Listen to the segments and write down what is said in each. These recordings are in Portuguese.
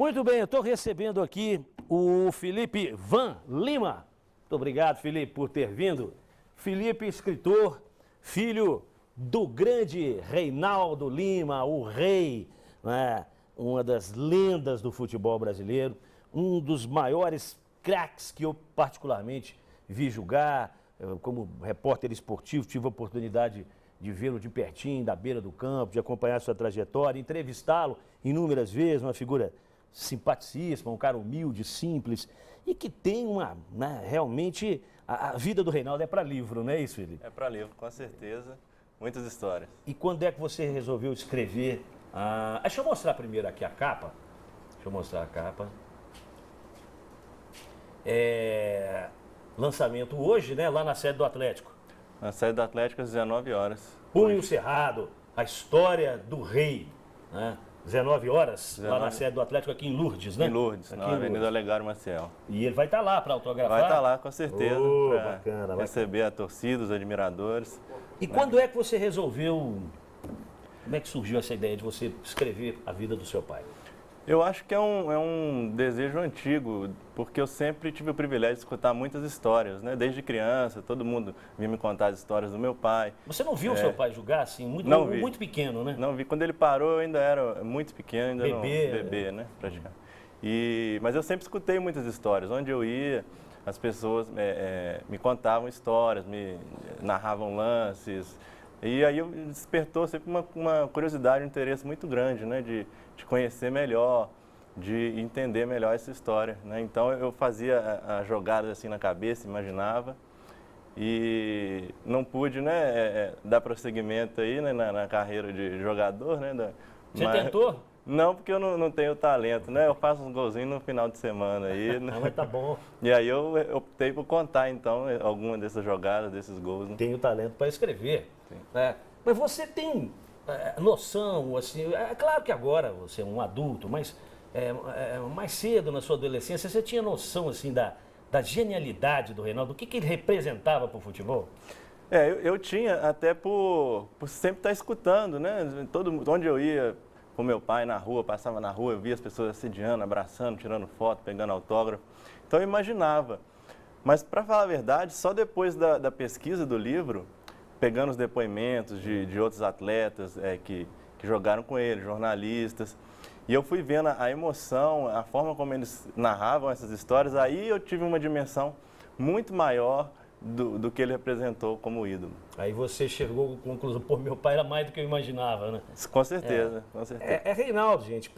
Muito bem, eu estou recebendo aqui o Felipe Van Lima. Muito obrigado, Felipe, por ter vindo. Felipe, escritor, filho do grande Reinaldo Lima, o rei, né? Uma das lendas do futebol brasileiro, um dos maiores craques que eu particularmente vi jogar. Como repórter esportivo, tive a oportunidade de vê-lo de pertinho, da beira do campo, de acompanhar sua trajetória, entrevistá-lo inúmeras vezes, uma figura simpaticíssima, um cara humilde, simples, e que tem realmente, a vida do Reinaldo é para livro, não é isso, Felipe? É para livro, com certeza, muitas histórias. E quando é que você resolveu escrever? Deixa eu mostrar primeiro aqui a capa. Deixa eu mostrar a capa. Lançamento hoje, né, lá na sede do Atlético. Na sede do Atlético às 19 horas. Punho Cerrado, a história do rei, né? 19 horas, lá na sede do Atlético, aqui em Lourdes, né? Em Lourdes, na Avenida Olegário Maciel. E ele vai estar lá para autografar? Vai estar lá, com certeza, para receber a torcida, os admiradores. E quando é que você resolveu, como é que surgiu essa ideia de você escrever a vida do seu pai? Eu acho que é um desejo antigo, porque eu sempre tive o privilégio de escutar muitas histórias, né? Desde criança, todo mundo vinha me contar as histórias do meu pai. Você não viu o seu pai jogar assim, muito pequeno, né? Não vi. Quando ele parou, eu ainda era muito pequeno, ainda bebê, né? Praticamente. Mas eu sempre escutei muitas histórias. Onde eu ia, as pessoas me contavam histórias, me narravam lances. E aí despertou sempre uma curiosidade, um interesse muito grande, né? De conhecer melhor, de entender melhor essa história, né? Então eu fazia as jogadas assim na cabeça, imaginava, e não pude, né, dar prosseguimento aí, né, na carreira de jogador, né? Você tentou? Não, porque eu não tenho talento, né? Eu faço uns golzinhos no final de semana aí. Né? Mas tá bom. E aí eu optei por contar, então, alguma dessas jogadas, desses gols. Né? Tenho talento para escrever. Sim. Mas você tem noção, assim, é claro que agora você é um adulto, mas mais cedo na sua adolescência, você tinha noção, assim, da genialidade do Reinaldo, do que ele representava para o futebol? Eu tinha, até por sempre estar escutando, né? Onde eu ia com meu pai na rua, passava na rua, eu via as pessoas assediando, abraçando, tirando foto, pegando autógrafo. Então eu imaginava. Mas, para falar a verdade, só depois da pesquisa do livro, pegando os depoimentos de outros atletas que jogaram com ele, jornalistas, e eu fui vendo a emoção, a forma como eles narravam essas histórias, aí eu tive uma dimensão muito maior do que ele representou como ídolo. Aí você chegou à conclusão, pô, meu pai era mais do que eu imaginava, né? Com certeza, com certeza. Reinaldo, gente,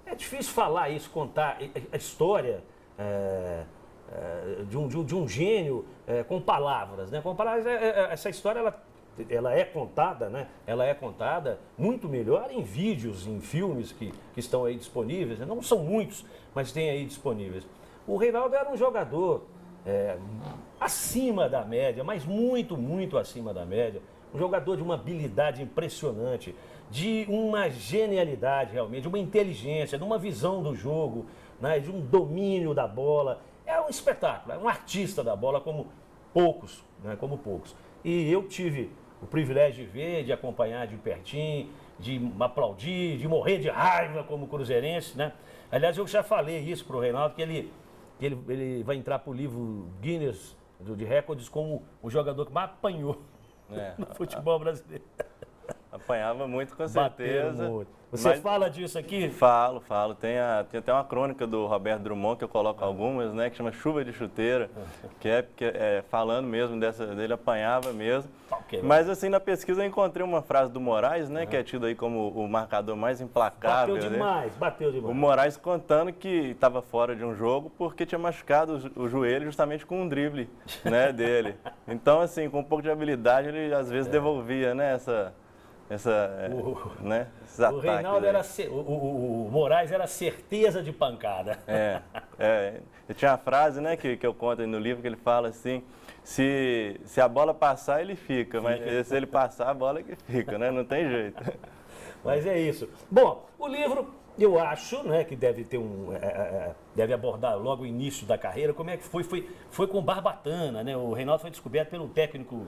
é difícil falar isso, contar a história de um gênio com palavras, né? Com palavras, essa história, ela é contada, né? Ela é contada muito melhor em vídeos, em filmes que estão aí disponíveis, né? Não são muitos, mas tem aí disponíveis. O Reinaldo era um jogador acima da média, mas muito, muito acima da média. Um jogador de uma habilidade impressionante, de uma genialidade realmente, de uma inteligência, de uma visão do jogo, né? De um domínio da bola. É um espetáculo, é um artista da bola como poucos, né? Como poucos. E eu tive o privilégio de ver, de acompanhar de pertinho, de aplaudir, de morrer de raiva como cruzeirense, né? Aliás, eu já falei isso para o Reinaldo, que ele vai entrar para o livro Guinness de Recordes como o jogador que mais apanhou no futebol brasileiro. Apanhava muito, com certeza. Muito. Você fala disso aqui? Falo. Tem até uma crônica do Roberto Drummond, que eu coloco algumas, né? Que chama Chuva de Chuteira, que é falando mesmo dele apanhava mesmo. Mas assim, na pesquisa eu encontrei uma frase do Moraes, né? Que é tido aí como o marcador mais implacável. Bateu demais. O Moraes contando que estava fora de um jogo porque tinha machucado o joelho justamente com um drible, né, dele. Então, assim, com um pouco de habilidade, ele às vezes devolvia, né, né, esses ataques. O Reinaldo o Moraes era certeza de pancada. E tinha a frase, né, que eu conto aí no livro, que ele fala assim: se a bola passar, ele fica, mas se ele passar, a bola é que fica, né? Não tem jeito. Mas é isso. Bom, o livro, eu acho, né, que deve ter deve abordar logo o início da carreira. Como é que foi? Foi com Barbatana, né? O Reinaldo foi descoberto pelo técnico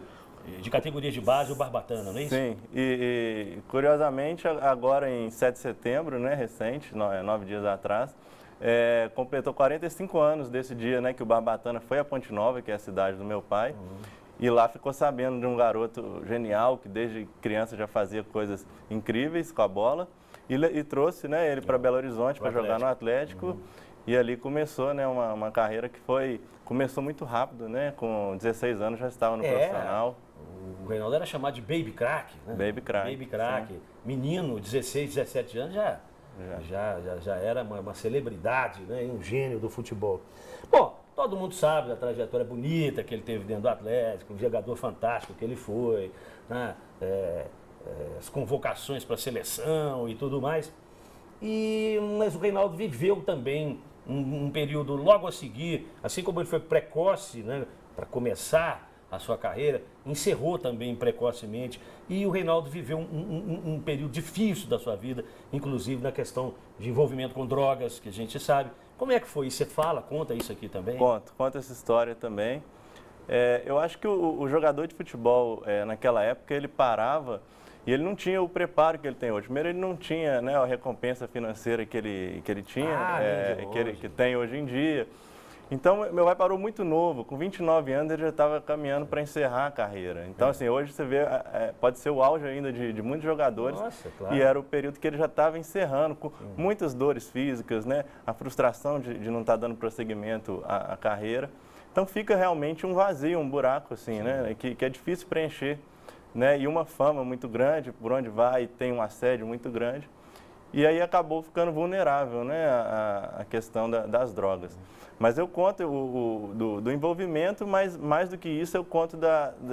de categoria de base, o Barbatana, não é isso? Sim, e curiosamente, agora em 7 de setembro, né, recente, 9 dias atrás, completou 45 anos desse dia, né, que o Barbatana foi a Ponte Nova, que é a cidade do meu pai, e lá ficou sabendo de um garoto genial, que desde criança já fazia coisas incríveis com a bola, e trouxe, né, ele para Belo Horizonte para jogar no Atlético, e ali começou, né, uma carreira que começou muito rápido, né, com 16 anos já estava no profissional. O Reinaldo era chamado de Baby Crack, né? Baby Crack. Baby Crack. Menino, 16, 17 anos, já era uma celebridade, né? Um gênio do futebol. Bom, todo mundo sabe da trajetória bonita que ele teve dentro do Atlético, um jogador fantástico que ele foi, né? As convocações para a seleção e tudo mais. Mas o Reinaldo viveu também um período logo a seguir, assim como ele foi precoce, né, para começar a sua carreira, encerrou também precocemente. E o Reinaldo viveu um período difícil da sua vida, inclusive na questão de envolvimento com drogas, que a gente sabe. Como é que foi? Você conta isso aqui também? Conta essa história também. Eu acho que o jogador de futebol, naquela época, ele parava e ele não tinha o preparo que ele tem hoje. Primeiro, ele não tinha, né, a recompensa financeira que ele tinha, que tem hoje em dia. Então, meu pai parou muito novo, com 29 anos ele já estava caminhando para encerrar a carreira. Então, assim, hoje você vê, pode ser o auge ainda de muitos jogadores. Nossa, claro. E era o período que ele já estava encerrando, com muitas dores físicas, né? A frustração de não estar dando prosseguimento à carreira. Então, fica realmente um vazio, um buraco, assim, né? Que é difícil preencher, né? E uma fama muito grande, por onde vai, tem um assédio muito grande. E aí acabou ficando vulnerável, né, a questão das drogas. Mas eu conto do envolvimento, mas mais do que isso eu conto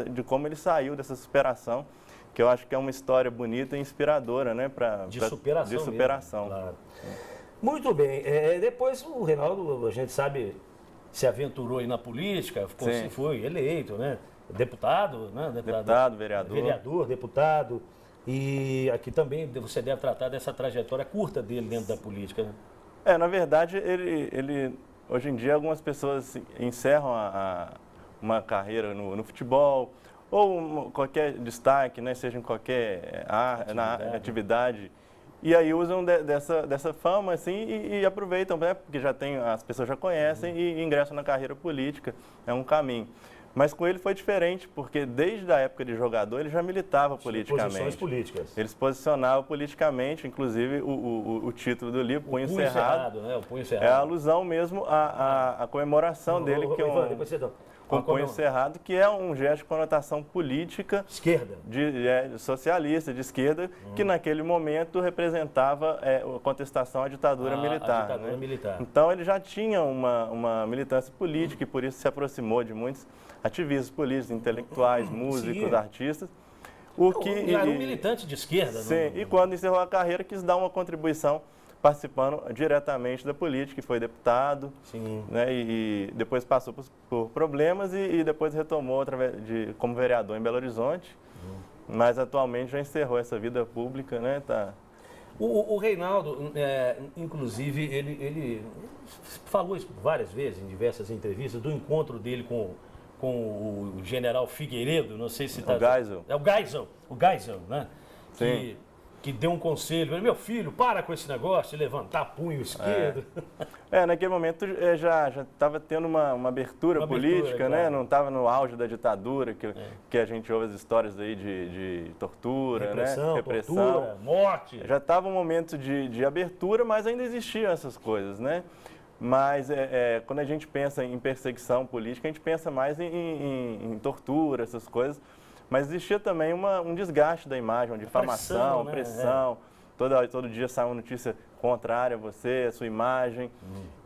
de como ele saiu dessa superação, que eu acho que é uma história bonita e inspiradora, né, de superação. Mesmo, claro. Muito bem. Depois o Reinaldo, a gente sabe, se aventurou aí na política, foi eleito, né, deputado, né, deputado, vereador, deputado. E aqui também você deve tratar dessa trajetória curta dele dentro da política, né? Na verdade, ele hoje em dia algumas pessoas encerram uma carreira no futebol ou qualquer destaque, né, seja em qualquer atividade, e aí usam dessa fama assim e aproveitam, né, porque as pessoas já conhecem e ingressam na carreira política, é um caminho. Mas com ele foi diferente, porque desde a época de jogador ele já militava politicamente. Posições políticas. Ele se posicionava politicamente, inclusive o título do livro, Punho Cerrado, né? O Punho Cerrado. É a alusão mesmo à comemoração dele, que é com o Punho Cerrado, que é um gesto de conotação política. Esquerda. Socialista, de esquerda, que naquele momento representava a contestação à ditadura militar. A ditadura militar. Então ele já tinha uma militância política e por isso se aproximou de muitos ativistas políticos, intelectuais, músicos, artistas. Era um militante de esquerda. Sim, e quando encerrou a carreira quis dar uma contribuição participando diretamente da política, foi deputado, né, e depois passou por problemas e depois retomou como vereador em Belo Horizonte, mas atualmente já encerrou essa vida pública, né, tá. O Reinaldo, inclusive, ele falou isso várias vezes em diversas entrevistas, do encontro dele com o general Figueiredo, não sei se está... O Geisel. É o Geisel, né? Sim. Que deu um conselho, meu filho, para com esse negócio de levantar punho esquerdo. Naquele momento já estava tendo uma abertura política, né? Não estava no auge da ditadura, que a gente ouve as histórias aí de tortura, repressão, tortura, morte. Já estava um momento de abertura, mas ainda existiam essas coisas, né? Mas quando a gente pensa em perseguição política, a gente pensa mais em tortura, essas coisas. Mas existia também um desgaste da imagem, uma difamação, pressão. Todo dia sai uma notícia contrária a você, a sua imagem.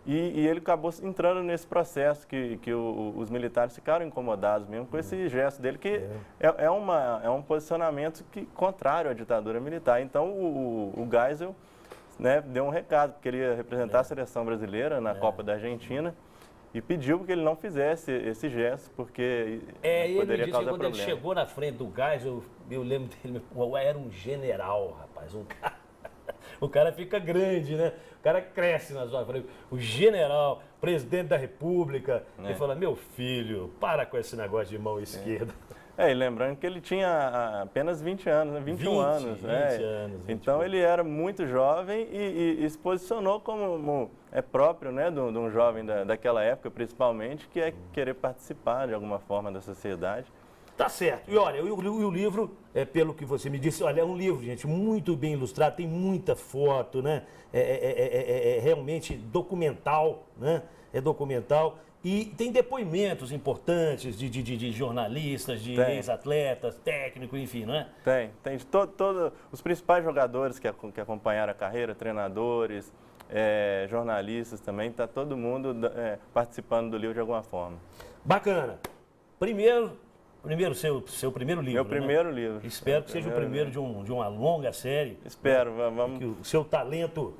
E ele acabou entrando nesse processo que os militares ficaram incomodados mesmo com esse gesto dele, que é um posicionamento contrário à ditadura militar. Então o Geisel, né, deu um recado, porque ele ia representar a seleção brasileira na Copa da Argentina. E pediu que ele não fizesse esse gesto, porque poderia causar problema. Quando ele chegou na frente do gás, eu lembro dele, era um general, rapaz. O cara fica grande, né? O cara cresce na sua frente. O general, presidente da República, ele fala, meu filho, para com esse negócio de mão esquerda. E lembrando que ele tinha apenas 20 anos, né? 21 anos. 20 anos. 20 então ele era muito jovem e se posicionou como próprio, né, de um jovem daquela época, principalmente, que é querer participar de alguma forma da sociedade. Tá certo. E olha, o livro, pelo que você me disse, olha, é um livro, gente, muito bem ilustrado, tem muita foto, né? É realmente documental, né? É documental. E tem depoimentos importantes de jornalistas, de ex-atletas, técnicos, enfim, não é? Tem de todos os principais jogadores que acompanharam a carreira, treinadores, jornalistas também, está todo mundo participando do livro de alguma forma. Bacana. Primeiro seu primeiro livro. Meu primeiro né? livro. Espero que seja o primeiro de uma longa série. Espero, vamos. Que o seu talento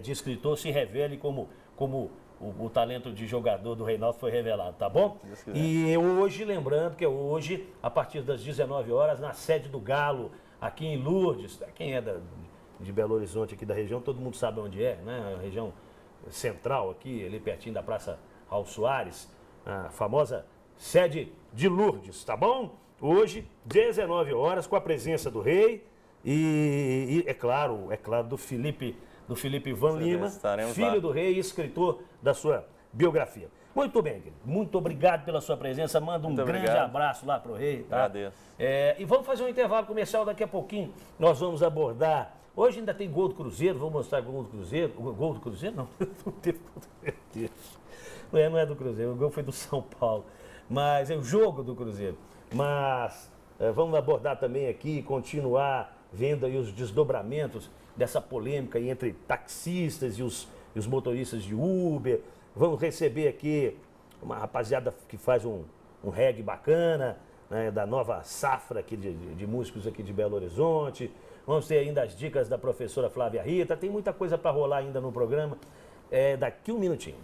de escritor se revele como o talento de jogador do Reinaldo foi revelado, tá bom? E hoje, lembrando que é hoje, a partir das 19 horas, na sede do Galo, aqui em Lourdes, quem é de Belo Horizonte, aqui da região, todo mundo sabe onde é, né? A região central aqui, ali pertinho da Praça Raul Soares, a famosa sede de Lourdes, tá bom? Hoje, 19 horas, com a presença do rei e é claro, do Felipe Van Lima, filho do rei e escritor da sua biografia. Muito bem, querido. Muito obrigado pela sua presença. Manda um grande abraço lá pro rei. Tá? Agradeço. E vamos fazer um intervalo comercial daqui a pouquinho. Nós vamos abordar. Hoje ainda tem gol do Cruzeiro, vou mostrar gol do Cruzeiro. Gol do Cruzeiro? Não. Não é do Cruzeiro, o gol foi do São Paulo. Mas é o jogo do Cruzeiro. Mas vamos abordar também aqui, continuar vendo aí os desdobramentos dessa polêmica aí entre taxistas e os motoristas de Uber. Vamos receber aqui uma rapaziada que faz um reggae bacana, né, da nova safra aqui de músicos aqui de Belo Horizonte. Vamos ter ainda as dicas da professora Flávia Rita. Tem muita coisa para rolar ainda no programa. Daqui um minutinho.